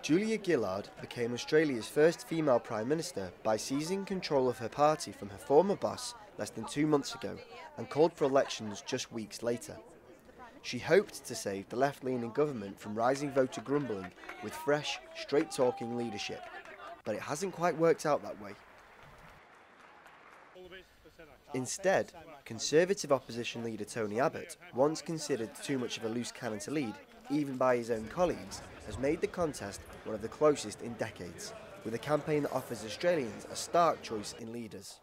Julia Gillard became Australia's first female Prime Minister by seizing control of her party from her former boss less than 2 months ago and called for elections just weeks later. She hoped to save the left-leaning government from rising voter grumbling with fresh, straight-talking leadership, but it hasn't quite worked out that way. Instead, Conservative opposition leader Tony Abbott, once considered too much of a loose cannon to lead, even by his own colleagues, has made the contest one of the closest in decades, with a campaign that offers Australians a stark choice in leaders.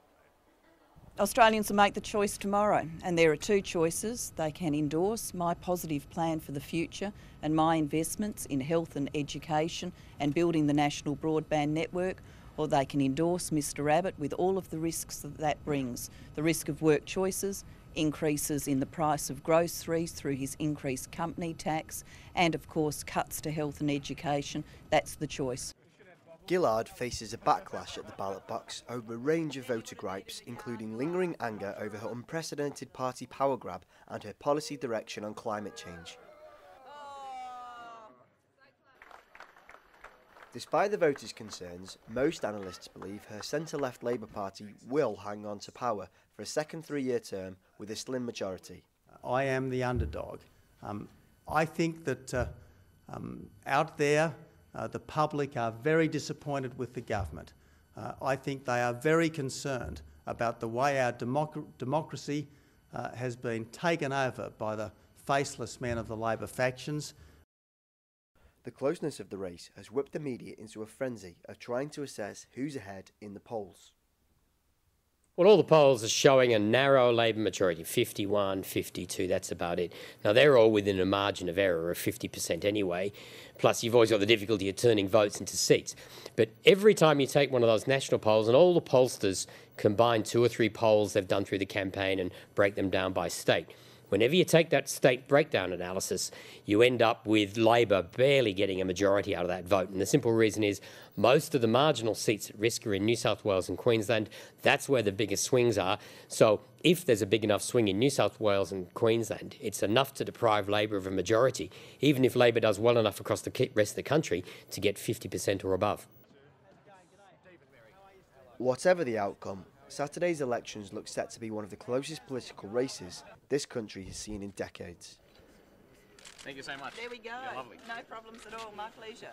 Australians will make the choice tomorrow, and there are two choices. They can endorse my positive plan for the future and my investments in health and education and building the national broadband network, or they can endorse Mr Abbott with all of the risks that brings. The risk of work choices, increases in the price of groceries through his increased company tax, and of course cuts to health and education. That's the choice. Gillard faces a backlash at the ballot box over a range of voter gripes, including lingering anger over her unprecedented party power grab and her policy direction on climate change. Despite the voters' concerns, most analysts believe her centre-left Labour Party will hang on to power for a second three-year term with a slim majority. I am the underdog. I think that out there, the public are very disappointed with the government. I think they are very concerned about the way our democracy has been taken over by the faceless men of the Labor factions. The closeness of the race has whipped the media into a frenzy of trying to assess who's ahead in the polls. Well, all the polls are showing a narrow Labor majority, 51, 52, that's about it. Now, they're all within a margin of error of 50% anyway, plus you've always got the difficulty of turning votes into seats. But every time you take one of those national polls, and all the pollsters combine 2 or 3 polls they've done through the campaign and break them down by state, whenever you take that state breakdown analysis, you end up with Labor barely getting a majority out of that vote. And the simple reason is most of the marginal seats at risk are in New South Wales and Queensland. That's where the biggest swings are. So if there's a big enough swing in New South Wales and Queensland, it's enough to deprive Labor of a majority, even if Labor does well enough across the rest of the country to get 50% or above. Whatever the outcome, Saturday's elections look set to be one of the closest political races this country has seen in decades. Thank you so much. There we go. You're lovely. No problems at all. My pleasure.